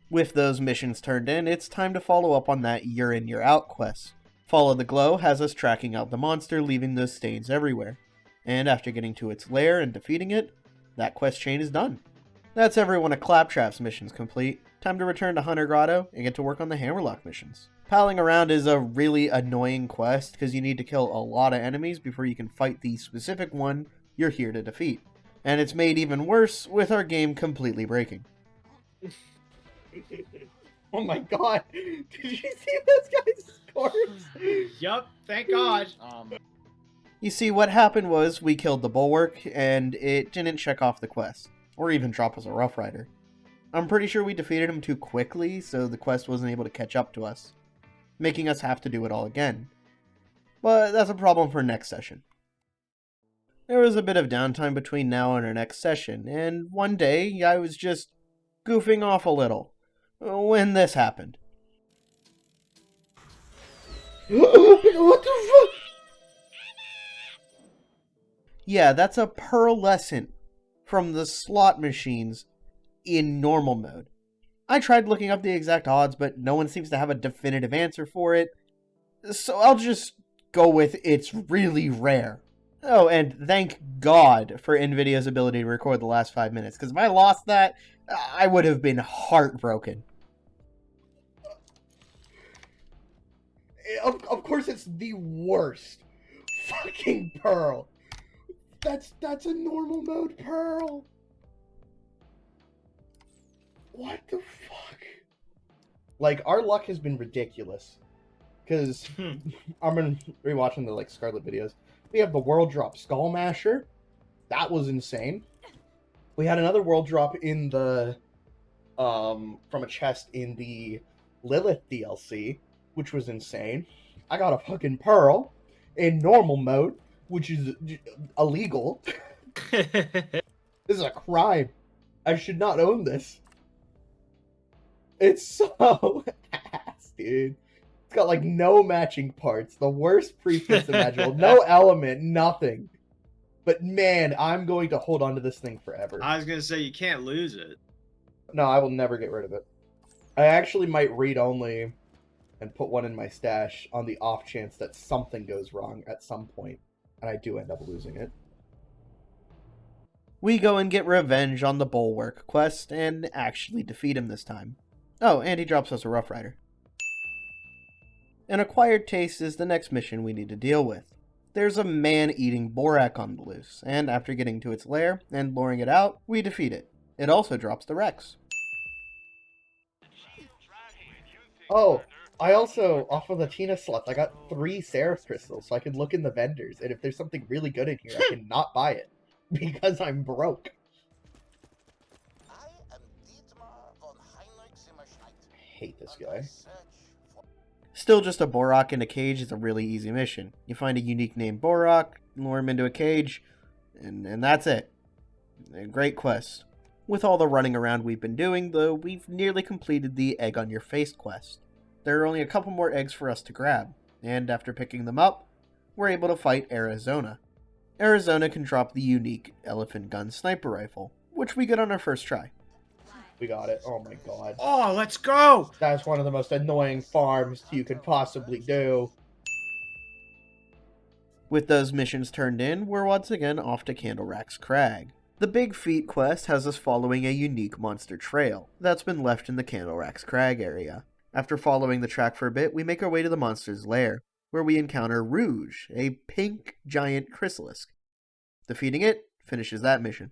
Speaker 1: With those missions turned in, it's time to follow up on that You're In, You're Out quest. Follow the Glow has us tracking out the monster, leaving those stains everywhere. And after getting to its lair and defeating it, that quest chain is done. That's every one of Claptrap's missions complete. Time to return to Hunter Grotto and get to work on the Hammerlock missions. Palling around is a really annoying quest because you need to kill a lot of enemies before you can fight the specific one you're here to defeat. And it's made even worse with our game completely breaking.
Speaker 2: Oh my god! Did you see this guy's corpse?
Speaker 5: Yup, thank God.
Speaker 1: You see, what happened was we killed the Bulwark, and it didn't check off the quest, or even drop us a Rough Rider. I'm pretty sure we defeated him too quickly, so the quest wasn't able to catch up to us, making us have to do it all again. But that's a problem for next session. There was a bit of downtime between now and our next session, and one day I was just goofing off a little when this happened.
Speaker 2: What the fuck?
Speaker 1: Yeah, that's a pearlescent from the slot machines in normal mode. I tried looking up the exact odds, but no one seems to have a definitive answer for it, so I'll just go with it's really rare. Oh, and thank God for NVIDIA's ability to record the last 5 minutes, because if I lost that, I would have been heartbroken.
Speaker 2: Of course it's the worst fucking pearl. That's a normal mode pearl. What the fuck? Like, our luck has been ridiculous. Because I've been rewatching the Scarlet videos. We have the world drop Skull Masher. That was insane. We had another world drop in the from a chest in the Lilith DLC, which was insane. I got a fucking pearl in normal mode, which is illegal. This is a crime. I should not own this. It's so ass, dude. It's got no matching parts, the worst prefix imaginable, no element, nothing. But man, I'm going to hold on to this thing forever.
Speaker 5: I was gonna say, you can't lose it.
Speaker 2: No, I will never get rid of it. I actually might read only and put one in my stash on the off chance that something goes wrong at some point, and I do end up losing it.
Speaker 1: We go and get revenge on the Bulwark quest and actually defeat him this time. Oh, and he drops us a Rough Rider. An acquired taste is the next mission we need to deal with. There's a man-eating Borak on the loose, and after getting to its lair and luring it out, we defeat it. It also drops the Rex.
Speaker 2: Oh, I also, off of the Tina slots, I got 3 Seraph Crystals, so I can look in the vendors, and if there's something really good in here, I can not buy it, because I'm broke. hate this guy.
Speaker 1: Still, just a Borak in a cage is a really easy mission. You find a unique named Borak, lure him into a cage, and that's it. A great quest. With all the running around we've been doing, though, we've nearly completed the Egg on Your Face quest. There are only a couple more eggs for us to grab, and after picking them up, we're able to fight Arizona. Arizona can drop the unique Elephant Gun Sniper Rifle, which we get on our first try.
Speaker 2: We got it. Oh my god.
Speaker 5: Oh, let's go!
Speaker 2: That's one of the most annoying farms you could possibly do.
Speaker 1: With those missions turned in, we're once again off to Candlerack's Crag. The Big Feet quest has us following a unique monster trail that's been left in the Candlerack's Crag area. After following the track for a bit, we make our way to the monster's lair, where we encounter Rouge, a pink giant chrysalisk. Defeating it finishes that mission.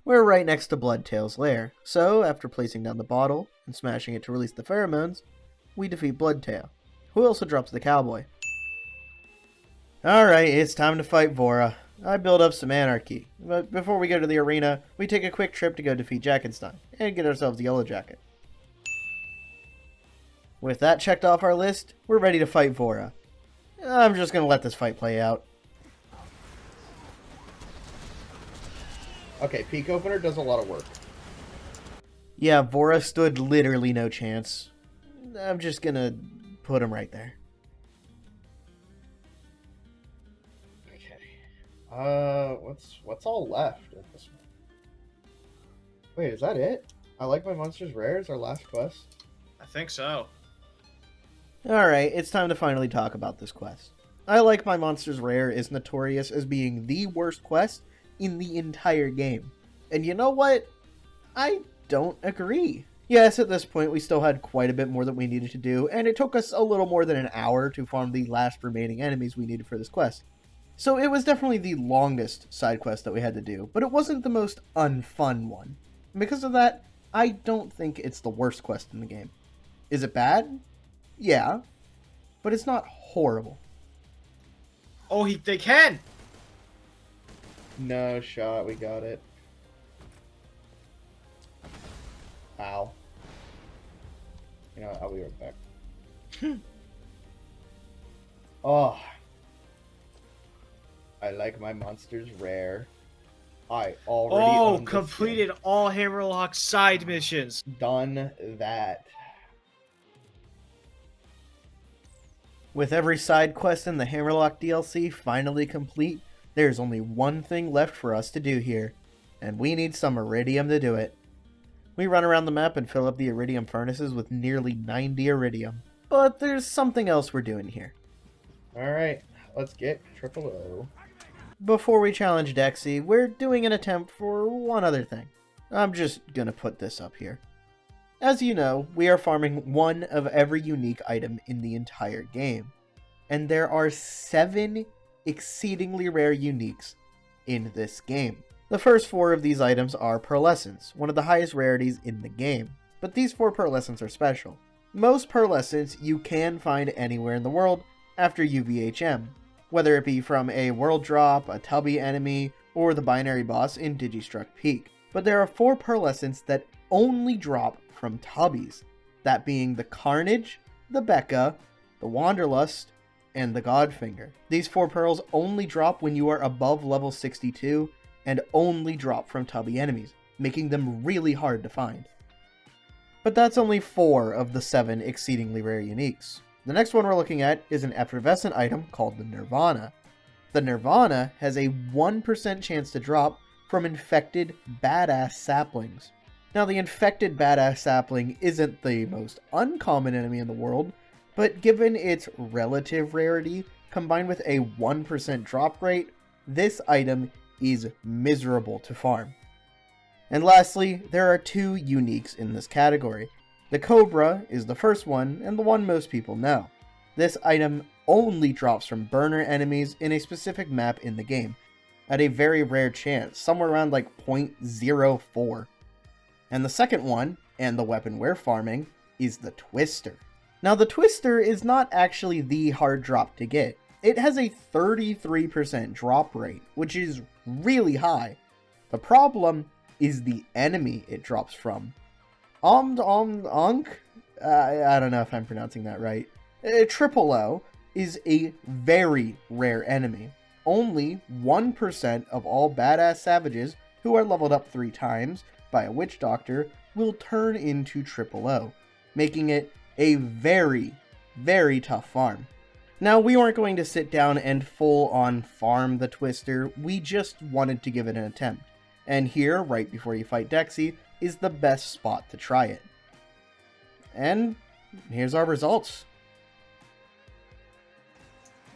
Speaker 1: We're right next to Bloodtail's lair, so after placing down the bottle and smashing it to release the pheromones, we defeat Bloodtail, who also drops the cowboy. Alright, it's time to fight Vora. I build up some anarchy, but before we go to the arena, we take a quick trip to go defeat Jackenstein, and get ourselves the Yellow Jacket. With that checked off our list, we're ready to fight Vora. I'm just gonna let this fight play out.
Speaker 2: Okay, peak opener does a lot of work.
Speaker 1: Yeah, Vora stood literally no chance. I'm just gonna put him right there.
Speaker 2: Okay. What's all left at this one? Wait, is that it? I like my monsters rare is our last quest.
Speaker 5: I think so.
Speaker 1: Alright, it's time to finally talk about this quest. I Like My Monsters Rare is notorious as being the worst quest in the entire game. And you know what? I don't agree. Yes, at this point we still had quite a bit more that we needed to do, and it took us a little more than an hour to farm the last remaining enemies we needed for this quest. So it was definitely the longest side quest that we had to do, but it wasn't the most unfun one. And because of that, I don't think it's the worst quest in the game. Is it bad? Yeah, but it's not horrible.
Speaker 5: Oh, they can!
Speaker 2: No shot, we got it. Ow. You know what, I'll be right back. Oh. I like my monsters rare. I already
Speaker 5: completed all Hammerlock side missions.
Speaker 2: done that.
Speaker 1: With every side quest in the Hammerlock DLC finally complete, there's only one thing left for us to do here, and we need some iridium to do it. We run around the map and fill up the iridium furnaces with nearly 90 iridium, but there's something else we're doing here.
Speaker 2: Alright, let's get triple O.
Speaker 1: Before we challenge Dexy, we're doing an attempt for one other thing. I'm just gonna put this up here. As you know, we are farming one of every unique item in the entire game, and there are 7 exceedingly rare uniques in this game. The first 4 of these items are pearlescents, one of the highest rarities in the game, but these 4 pearlescents are special. Most pearlescents you can find anywhere in the world after UVHM, whether it be from a world drop, a tubby enemy, or the binary boss in Digistruck Peak. But there are 4 pearlescents that only drop from tubbies, that being the Carnage, the Becca, the Wanderlust, and the Godfinger. These 4 pearls only drop when you are above level 62, and only drop from tubby enemies, making them really hard to find. But that's only 4 of the 7 exceedingly rare uniques. The next one we're looking at is an effervescent item called the Nirvana. The Nirvana has a 1% chance to drop from infected badass saplings. Now, the infected badass sapling isn't the most uncommon enemy in the world, but given its relative rarity, combined with a 1% drop rate, this item is miserable to farm. And lastly, there are 2 uniques in this category. The Cobra is the first one, and the one most people know. This item only drops from burner enemies in a specific map in the game, at a very rare chance, somewhere around like 0.04. And the second one, and the weapon we're farming, is the Twister. Now, the Twister is not actually the hard drop to get. It has a 33% drop rate, which is really high. The problem is the enemy it drops from. Unk? I don't know if I'm pronouncing that right. Triple O is a very rare enemy. Only 1% of all badass savages who are leveled up 3 times by a witch doctor will turn into Triple O, making it a very, very tough farm. Now, we weren't going to sit down and full-on farm the Twister, we just wanted to give it an attempt. And here, right before you fight Dexy, is the best spot to try it. And here's our results.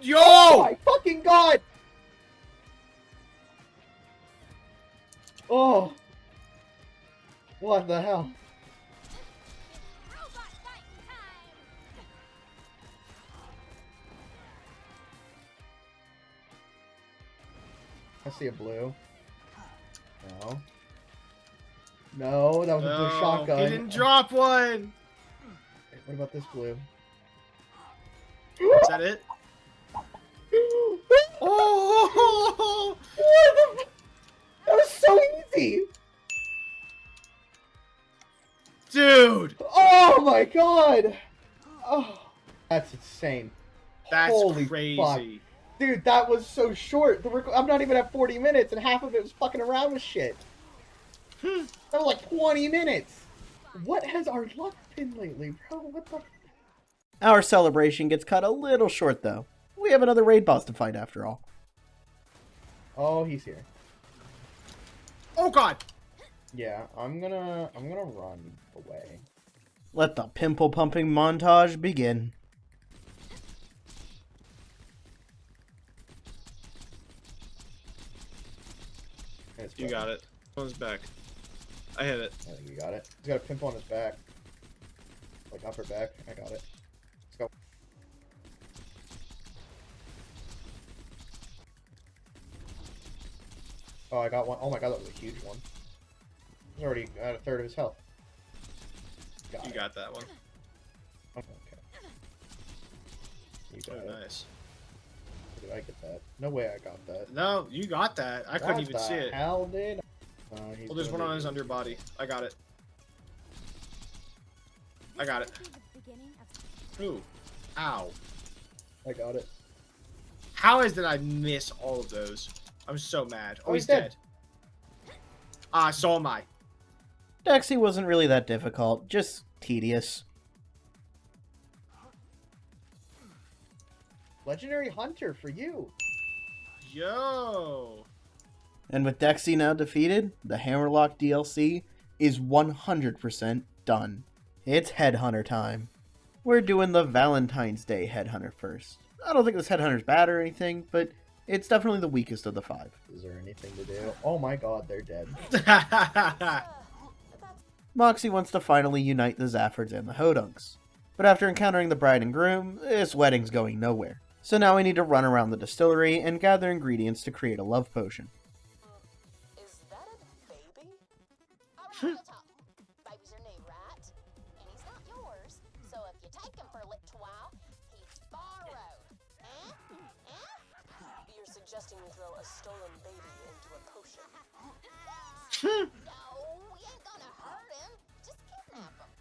Speaker 5: Yo!
Speaker 2: Oh my fucking god! Oh. What the hell?
Speaker 4: Robot fight time!
Speaker 2: I see a blue. No. No, that was a blue
Speaker 5: No,
Speaker 2: shotgun.
Speaker 5: he didn't drop one.
Speaker 2: What about this blue?
Speaker 5: Is that it? Oh!
Speaker 2: That was so easy!
Speaker 5: Dude!
Speaker 2: Oh my god! Oh, that's insane.
Speaker 5: That's
Speaker 2: Holy
Speaker 5: crazy.
Speaker 2: fuck. Dude, that was so short. I'm not even at 40 minutes, and half of it was fucking around with shit. That was like 20 minutes. What has our luck been lately, bro? What the?
Speaker 1: Our celebration gets cut a little short though. We have another raid boss to fight after all.
Speaker 2: Oh, he's here.
Speaker 5: Oh god!
Speaker 2: Yeah, I'm gonna run away.
Speaker 1: Let the pimple pumping montage begin.
Speaker 5: You got it. On his back. I hit it.
Speaker 2: I think you got it. He's got a pimple on his back. Like upper back. I got it. Let's go. Oh, I got one. Oh my god, that was a huge one. He's already at a third of his health.
Speaker 5: You got that one.
Speaker 2: Okay. You got
Speaker 5: Oh,
Speaker 2: it.
Speaker 5: nice.
Speaker 2: How did I get that? No way I got that.
Speaker 5: No, you got that. I couldn't
Speaker 2: What
Speaker 5: even
Speaker 2: the
Speaker 5: see it.
Speaker 2: hell did?
Speaker 5: Well, there's one on his underbody. I got it. I got it. Ooh. Ow.
Speaker 2: I got it.
Speaker 5: How did I miss all of those? I'm so mad. Oh,
Speaker 2: Oh,
Speaker 5: he's
Speaker 2: he's
Speaker 5: dead. Ah, so am I.
Speaker 1: Dexy wasn't really that difficult, just tedious.
Speaker 2: Legendary Hunter for you.
Speaker 5: Yo.
Speaker 1: And with Dexy now defeated, the Hammerlock DLC is 100% done. It's Headhunter time. We're doing the Valentine's Day Headhunter first. I don't think this Headhunter's bad or anything, but it's definitely the weakest of the 5.
Speaker 2: Is there anything to do? Oh my god, they're dead.
Speaker 1: Moxie wants to finally unite the Zaffords and the Hodunks. But after encountering the bride and groom, this wedding's going nowhere. So now we need to run around the distillery and gather ingredients to create a love potion.
Speaker 10: Is that a baby? Alright, we'll talk. Baby's your new, right? And he's not yours, so if you take him for a little while, he's borrowed. You're suggesting we throw a stolen baby into a potion? No, we ain't gonna hurt him. Just kidnap him.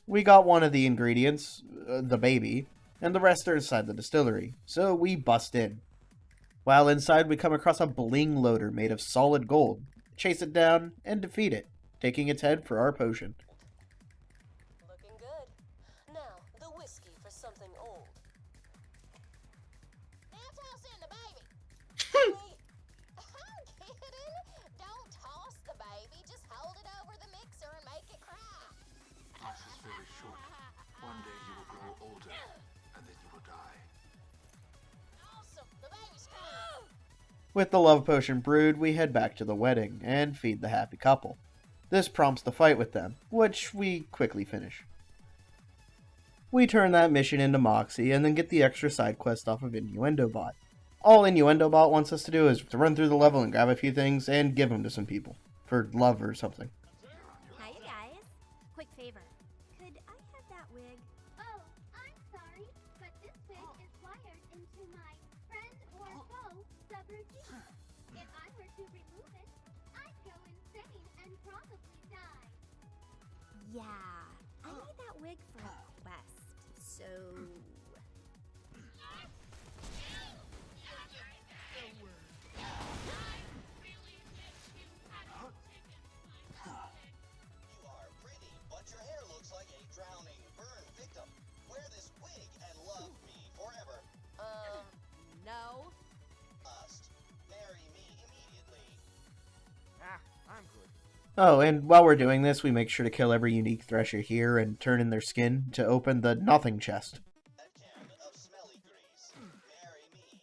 Speaker 1: We got one of the ingredients, the baby, and the rest are inside the distillery, so we bust in. While inside, we come across a bling loader made of solid gold, chase it down, and defeat it, taking its head for our potion.
Speaker 10: Looking good. Now, the whiskey for something old. Now toss in the baby. Wait, I'm kidding. Don't toss the baby. Just hold it over the mixer and make it cry.
Speaker 11: Life is very short. One day you will grow older, and then you will die.
Speaker 10: Awesome. The baby's crying.
Speaker 1: With the love potion brewed, we head back to the wedding and feed the happy couple. This prompts the fight with them, which we quickly finish. We turn that mission into Moxie and then get the extra side quest off of InnuendoBot. All InnuendoBot wants us to do is to run through the level and grab a few things and give them to some people. For love or something.
Speaker 4: Hi, you guys. Quick favor. Could I have that wig?
Speaker 12: Oh, I'm sorry, but this wig is wired into my friend or foe subroutine. If I were to remove it, I'd go insane and probably
Speaker 13: Yeah, I need that wig for a quest, so...
Speaker 14: You are pretty, but your hair looks like a drowning burn victim. Wear this wig and love me forever.
Speaker 7: No.
Speaker 14: Must marry me immediately.
Speaker 11: I'm good.
Speaker 1: Oh, and while we're doing this, we make sure to kill every unique thresher here and turn in their skin to open the nothing chest.
Speaker 14: That can of smelly grease. Marry me.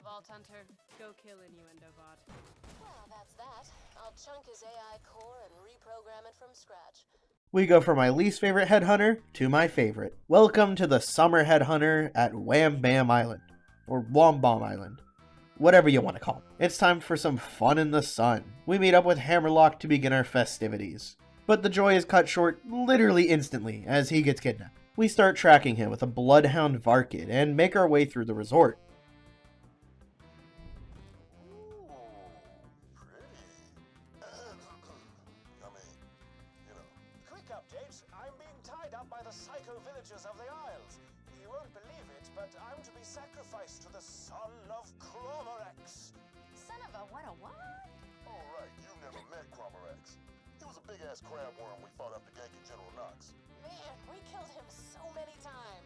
Speaker 7: Vault Hunter, go kill Innuendo Bot.
Speaker 10: Well, that's that. I'll chunk his AI core and reprogram it from scratch.
Speaker 1: We go from my least favorite headhunter to my favorite. Welcome to the summer headhunter at Wham Bam Island. Or Wom Bomb Island. Whatever you want to call it. It's time for some fun in the sun. We meet up with Hammerlock to begin our festivities. But the joy is cut short literally instantly as he gets kidnapped. We start tracking him with a bloodhound Varkid and make our way through the resort.
Speaker 14: Quick update. I'm being tied up by the psycho villagers of the Isles. You won't believe it, but I'm to be sacrificed to the son of Chronicles.
Speaker 10: Son of a what?
Speaker 9: Alright, you've never met Cromarex. He was a big-ass crab worm we fought after ganking General Knox.
Speaker 10: Man, we killed him so many times.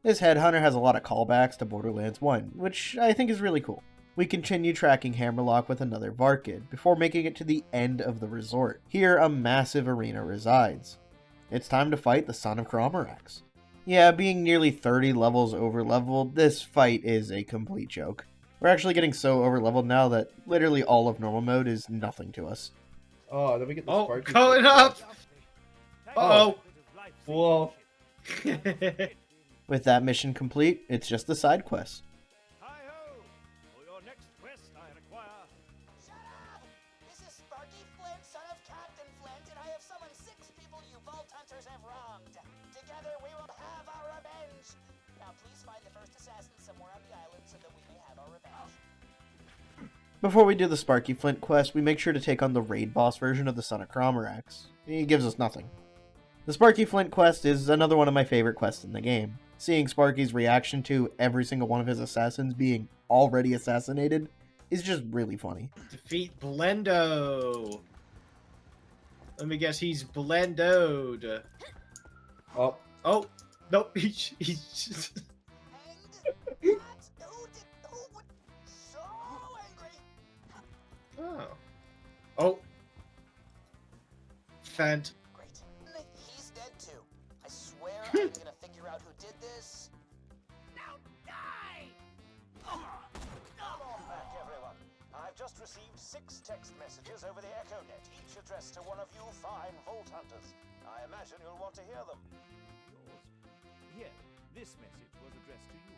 Speaker 1: This headhunter has a lot of callbacks to Borderlands 1, which I think is really cool. We continue tracking Hammerlock with another Varkid, before making it to the end of the resort. Here, a massive arena resides. It's time to fight the son of Chronicles. Yeah, being nearly 30 levels over-leveled, this fight is a complete joke. We're actually getting so over-leveled now that literally all of normal mode is nothing to us.
Speaker 2: Oh, then we get the
Speaker 5: Oh,
Speaker 2: Sparky
Speaker 5: coming
Speaker 2: Flint
Speaker 5: up!
Speaker 2: quest.
Speaker 5: Uh-oh.
Speaker 2: Well,
Speaker 1: With that mission complete, it's just the side quest.
Speaker 14: Shut up! This is Sparky Flint, son of Captain Flint, and I have summoned 6 people you Vault Hunters have wronged. Together we will have our revenge. Now please find the first assassin somewhere on the island so that we may have our revenge.
Speaker 1: Before we do the Sparky Flint quest, we make sure to take on the raid boss version of the Son of Chronicles. He gives us nothing. The Sparky Flint quest is another one of my favorite quests in the game. Seeing Sparky's reaction to every single one of his assassins being already assassinated is just really funny.
Speaker 5: Defeat Blendo. Let me guess, he's Blendoed.
Speaker 2: oh,
Speaker 5: Oh, nope, he's just...
Speaker 14: Who would so angry?
Speaker 5: Oh. Oh. Fant.
Speaker 14: Great. He's dead too. I swear I'm gonna figure out who did this. Now die! Come on back, everyone. I've just received 6 text messages over the EchoNet, each addressed to one of you fine Vault Hunters. I imagine you'll want to hear them.
Speaker 15: Here, this message was addressed to you.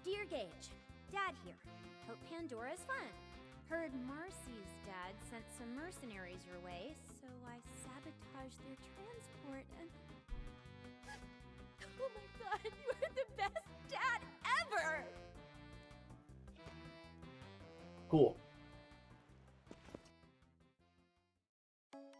Speaker 13: Dear Gage, Dad here. Hope Pandora's fun. Heard Marcy's dad sent some mercenaries your way, so I sabotaged their transport and... Oh my god, you are the best dad ever!
Speaker 2: cool.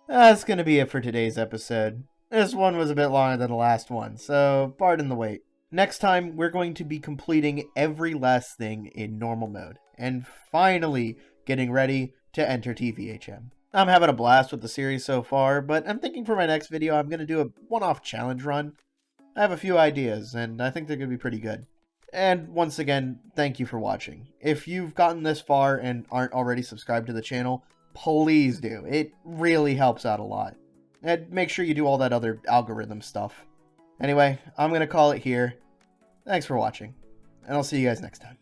Speaker 1: That's gonna be it for today's episode. This one was a bit longer than the last one, so pardon the wait. Next time, we're going to be completing every last thing in normal mode, and finally getting ready to enter TVHM. I'm having a blast with the series so far, but I'm thinking for my next video I'm going to do a one-off challenge run. I have a few ideas, and I think they're going to be pretty good. And once again, thank you for watching. If you've gotten this far and aren't already subscribed to the channel, please do. It really helps out a lot. And make sure you do all that other algorithm stuff. Anyway, I'm going to call it here. Thanks for watching, and I'll see you guys next time.